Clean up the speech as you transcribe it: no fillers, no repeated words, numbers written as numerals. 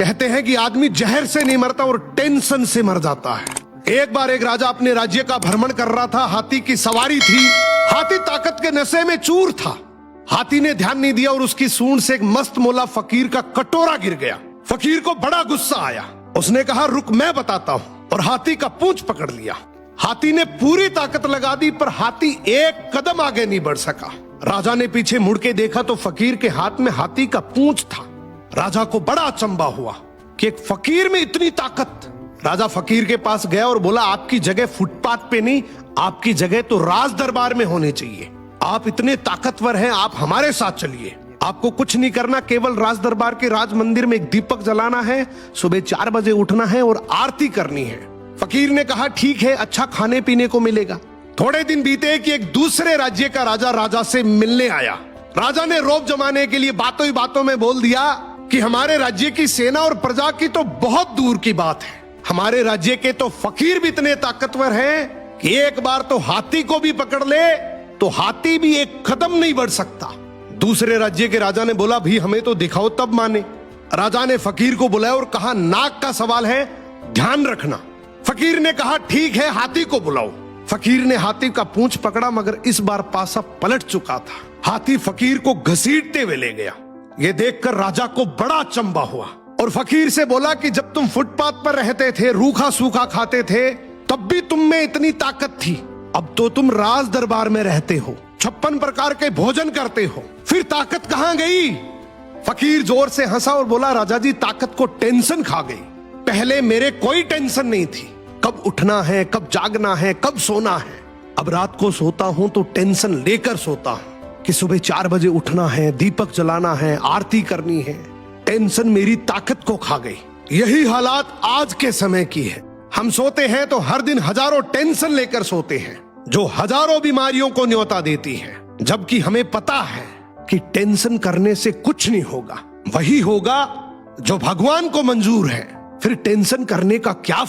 कहते हैं कि आदमी जहर से नहीं मरता और टेंशन से मर जाता है। एक बार एक राजा अपने राज्य का भ्रमण कर रहा था। हाथी की सवारी थी। हाथी ताकत के नशे में चूर था। हाथी ने ध्यान नहीं दिया और उसकी सूंड से एक मस्त मोला फकीर का कटोरा गिर गया। फकीर को बड़ा गुस्सा आया। उसने कहा, रुक मैं बताता हूं, और हाथी का पूंछ पकड़ लिया। हाथी ने पूरी ताकत लगा दी पर हाथी एक कदम आगे नहीं बढ़ सका। राजा ने पीछे मुड़ के देखा तो फकीर के हाथ में हाथी का पूंछ था। राजा को बड़ा अचंभा हुआ कि एक फकीर में इतनी ताकत। राजा फकीर के पास गया और बोला, आपकी जगह फुटपाथ पे नहीं, आपकी जगह तो राज दरबार में होनी चाहिए। आप इतने ताकतवर हैं, आप हमारे साथ चलिए। आपको कुछ नहीं करना, केवल राज दरबार के राज मंदिर में एक दीपक जलाना है, सुबह 4 बजे उठना है और आरती करनी है। फकीर ने कहा, ठीक है, अच्छा खाने पीने को मिलेगा। थोड़े दिन बीते कि एक दूसरे राज्य का राजा से मिलने आया। राजा ने रौब जमाने के लिए बातों ही बातों में बोल दिया कि हमारे राज्य की सेना और प्रजा की तो बहुत दूर की बात है। हमारे राज्य के तो फकीर भी इतने ताकतवर हैं कि एक बार तो हाथी को भी पकड़ ले तो हाथी भी एक कदम नहीं बढ़ सकता। दूसरे राज्य के राजा ने बोला, भी हमें तो दिखाओ तब माने। राजा ने फकीर को बुलाया और कहा, नाक का सवाल है, ध्यान रखना। फकीर ने कहा, ठीक है, हाथी को बुलाओ। फकीर ने हाथी का पूंछ पकड़ा मगर इस बार पासा पलट चुका था। हाथी फकीर को घसीटते हुए ले गया। ये देखकर राजा को बड़ा अचंभा हुआ और फकीर से बोला कि जब तुम फुटपाथ पर रहते थे, रूखा सूखा खाते थे, तब भी तुम में इतनी ताकत थी। अब तो तुम राज दरबार में रहते हो, 56 प्रकार के भोजन करते हो, फिर ताकत कहां गई? फकीर जोर से हंसा और बोला, राजा जी, ताकत को टेंशन खा गई। पहले मेरे कोई टेंशन नहीं थी, कब उठना है, कब जागना है, कब सोना है। अब रात को सोता हूं तो टेंशन लेकर सोता हूं कि सुबह 4 बजे उठना है, दीपक जलाना है, आरती करनी है। टेंशन मेरी ताकत को खा गई। यही हालात आज के समय की है। हम सोते हैं तो हर दिन हजारों टेंशन लेकर सोते हैं जो हजारों बीमारियों को न्योता देती है, जबकि हमें पता है कि टेंशन करने से कुछ नहीं होगा। वही होगा जो भगवान को मंजूर है। फिर टेंशन करने का क्या